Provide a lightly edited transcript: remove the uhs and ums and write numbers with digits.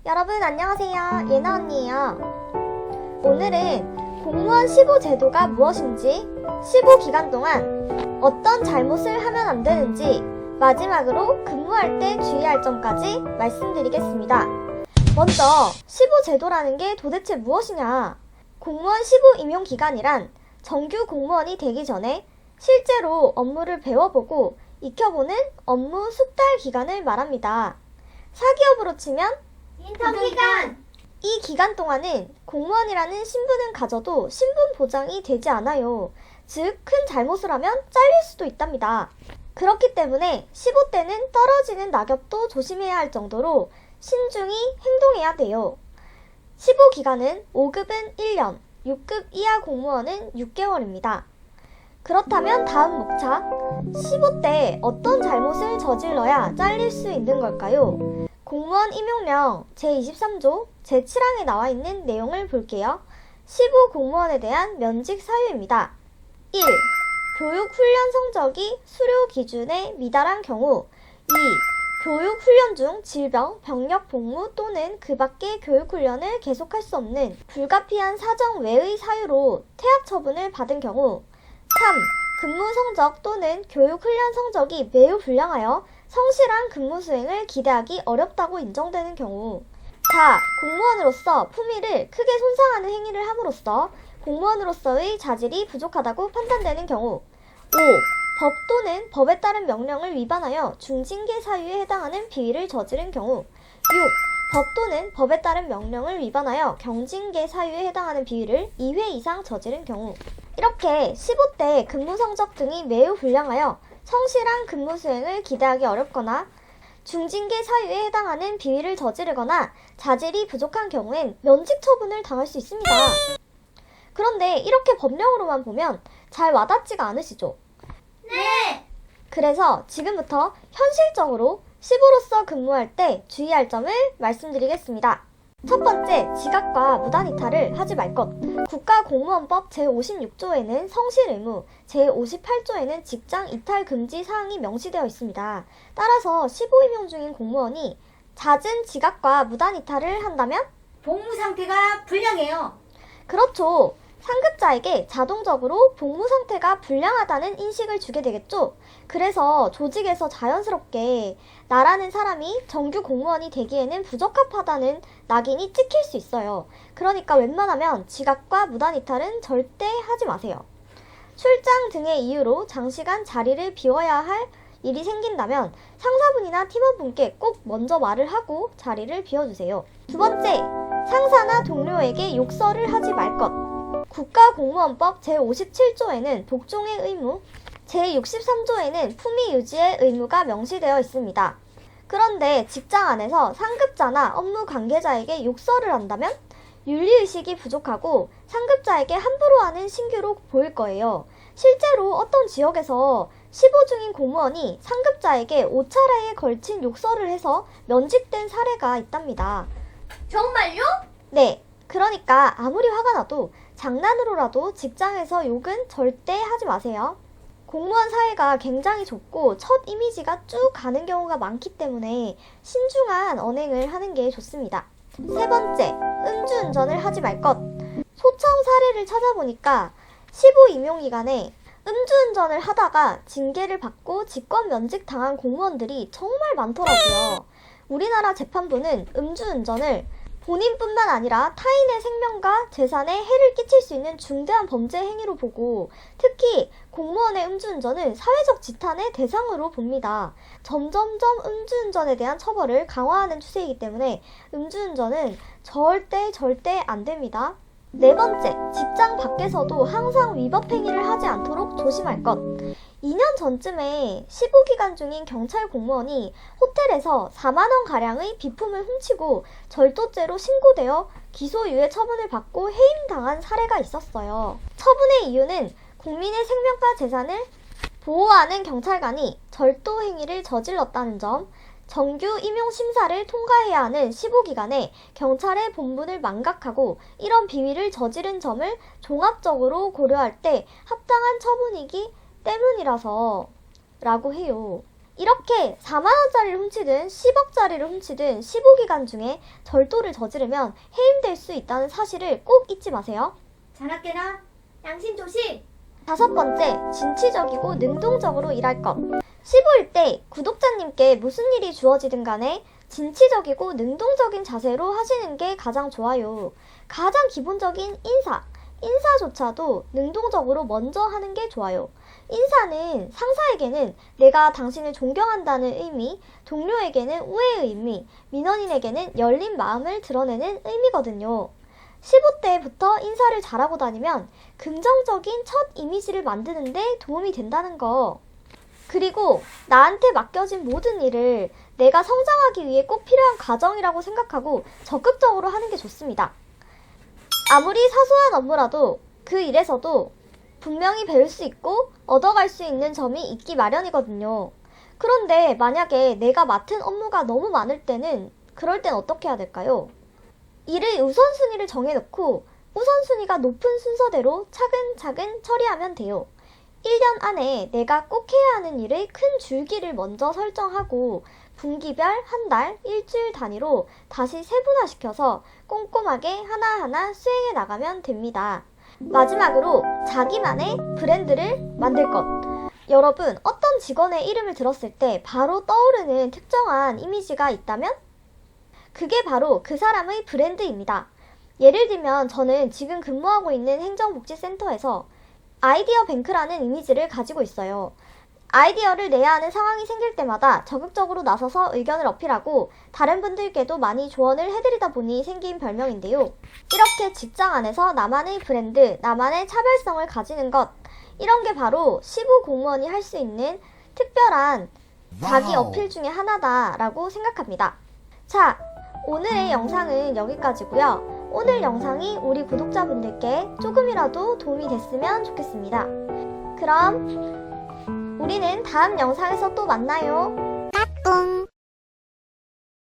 여러분 안녕하세요. 예나 언니예요. 오늘은 공무원 시보 제도가 무엇인지, 시보 기간 동안 어떤 잘못을 하면 안 되는지, 마지막으로 근무할 때 주의할 점까지 말씀드리겠습니다. 먼저 시보 제도라는 게 도대체 무엇이냐? 공무원 시보 임용 기간이란 정규 공무원이 되기 전에 실제로 업무를 배워보고 익혀보는 업무 숙달 기간을 말합니다. 사기업으로 치면 인턴 기간! 이 기간 동안은 공무원이라는 신분은 가져도 신분 보장이 되지 않아요. 즉, 큰 잘못을 하면 잘릴 수도 있답니다. 그렇기 때문에 15대는 떨어지는 낙엽도 조심해야 할 정도로 신중히 행동해야 돼요. 15 기간은 5급은 1년, 6급 이하 공무원은 6개월입니다. 그렇다면 다음 목차, 15대 어떤 잘못을 저질러야 잘릴 수 있는 걸까요? 공무원 임용령 제23조 제7항에 나와 있는 내용을 볼게요. 15 공무원에 대한 면직 사유입니다. 1. 교육 훈련 성적이 수료 기준에 미달한 경우. 2. 교육 훈련 중 질병, 병력 복무 또는 그 밖의 교육 훈련을 계속할 수 없는 불가피한 사정 외의 사유로 퇴학 처분을 받은 경우. 3. 근무 성적 또는 교육 훈련 성적이 매우 불량하여 성실한 근무 수행을 기대하기 어렵다고 인정되는 경우. 4. 공무원으로서 품위를 크게 손상하는 행위를 함으로써 공무원으로서의 자질이 부족하다고 판단되는 경우. 5. 법 또는 법에 따른 명령을 위반하여 중징계 사유에 해당하는 비위를 저지른 경우. 6. 법 또는 법에 따른 명령을 위반하여 경징계 사유에 해당하는 비위를 2회 이상 저지른 경우. 이렇게 15대 근무 성적 등이 매우 불량하여 성실한 근무 수행을 기대하기 어렵거나 중징계 사유에 해당하는 비위를 저지르거나 자질이 부족한 경우엔 면직 처분을 당할 수 있습니다. 그런데 이렇게 법령으로만 보면 잘 와닿지가 않으시죠? 네! 그래서 지금부터 현실적으로 시보로서 근무할 때 주의할 점을 말씀드리겠습니다. 첫 번째, 지각과 무단 이탈을 하지 말 것. 국가공무원법 제56조에는 성실 의무, 제58조에는 직장 이탈 금지 사항이 명시되어 있습니다. 따라서 시보 임용 중인 공무원이 잦은 지각과 무단 이탈을 한다면 복무 상태가 불량해요. 그렇죠. 상급자에게 자동적으로 복무 상태가 불량하다는 인식을 주게 되겠죠. 그래서 조직에서 자연스럽게 나라는 사람이 정규 공무원이 되기에는 부적합하다는 낙인이 찍힐 수 있어요. 그러니까 웬만하면 지각과 무단 이탈은 절대 하지 마세요. 출장 등의 이유로 장시간 자리를 비워야 할 일이 생긴다면 상사분이나 팀원분께 꼭 먼저 말을 하고 자리를 비워주세요. 두 번째, 상사나 동료에게 욕설을 하지 말 것. 국가공무원법 제57조에는 복종의 의무, 제63조에는 품위 유지의 의무가 명시되어 있습니다. 그런데 직장 안에서 상급자나 업무 관계자에게 욕설을 한다면 윤리의식이 부족하고 상급자에게 함부로 하는 신규로 보일 거예요. 실제로 어떤 지역에서 시보 중인 공무원이 상급자에게 5차례에 걸친 욕설을 해서 면직된 사례가 있답니다. 정말요? 네, 그러니까 아무리 화가 나도 장난으로라도 직장에서 욕은 절대 하지 마세요. 공무원 사회가 굉장히 좁고 첫 이미지가 쭉 가는 경우가 많기 때문에 신중한 언행을 하는 게 좋습니다. 세 번째, 음주운전을 하지 말 것. 소청 사례를 찾아보니까 시보 임용 기간에 음주운전을 하다가 징계를 받고 직권 면직 당한 공무원들이 정말 많더라고요. 우리나라 재판부는 음주운전을 본인뿐만 아니라 타인의 생명과 재산에 해를 끼칠 수 있는 중대한 범죄 행위로 보고 특히 공무원의 음주운전은 사회적 지탄의 대상으로 봅니다. 점점점 음주운전에 대한 처벌을 강화하는 추세이기 때문에 음주운전은 절대 안 됩니다. 네 번째, 직장 밖에서도 항상 위법 행위를 하지 않도록 조심할 것. 2년 전쯤에 시보 기간 중인 경찰 공무원이 호텔에서 4만원가량의 비품을 훔치고 절도죄로 신고되어 기소유예 처분을 받고 해임당한 사례가 있었어요. 처분의 이유는 국민의 생명과 재산을 보호하는 경찰관이 절도 행위를 저질렀다는 점, 정규 임용 심사를 통과해야 하는 시보 기간에 경찰의 본분을 망각하고 이런 비위를 저지른 점을 종합적으로 고려할 때 합당한 처분이기 때문이라서 라고 해요. 이렇게 4만원짜리를 훔치든 10억짜리를 훔치든 15기간 중에 절도를 저지르면 해임될 수 있다는 사실을 꼭 잊지 마세요. 자나깨나 양심 조심. 5번째, 진취적이고 능동적으로 일할 것. 15일 때 구독자님께 무슨 일이 주어지든 간에 진취적이고 능동적인 자세로 하시는 게 가장 좋아요. 가장 기본적인 인사조차도 능동적으로 먼저 하는 게 좋아요. 인사는 상사에게는 내가 당신을 존경한다는 의미, 동료에게는 우애의 의미, 민원인에게는 열린 마음을 드러내는 의미거든요. 15대부터 인사를 잘하고 다니면 긍정적인 첫 이미지를 만드는 데 도움이 된다는 거. 그리고 나한테 맡겨진 모든 일을 내가 성장하기 위해 꼭 필요한 과정이라고 생각하고 적극적으로 하는 게 좋습니다. 아무리 사소한 업무라도 그 일에서도 분명히 배울 수 있고 얻어갈 수 있는 점이 있기 마련이거든요. 그런데 만약에 내가 맡은 업무가 너무 많을 때는 그럴 땐 어떻게 해야 될까요? 일의 우선순위를 정해놓고 우선순위가 높은 순서대로 차근차근 처리하면 돼요. 1년 안에 내가 꼭 해야 하는 일의 큰 줄기를 먼저 설정하고 분기별, 한 달, 일주일 단위로 다시 세분화시켜서 꼼꼼하게 하나하나 수행해 나가면 됩니다. 마지막으로 자기만의 브랜드를 만들 것. 여러분, 어떤 직원의 이름을 들었을 때 바로 떠오르는 특정한 이미지가 있다면? 그게 바로 그 사람의 브랜드입니다. 예를 들면 저는 지금 근무하고 있는 행정복지센터에서 아이디어 뱅크라는 이미지를 가지고 있어요. 아이디어를 내야 하는 상황이 생길 때마다 적극적으로 나서서 의견을 어필하고 다른 분들께도 많이 조언을 해드리다 보니 생긴 별명인데요. 이렇게 직장 안에서 나만의 브랜드, 나만의 차별성을 가지는 것, 이런 게 바로 15 공무원이 할 수 있는 특별한 자기 어필 중에 하나다라고 생각합니다. 자, 오늘의 영상은 여기까지고요. 오늘 영상이 우리 구독자분들께 조금이라도 도움이 됐으면 좋겠습니다. 그럼 우리는 다음 영상에서 또 만나요. 뿡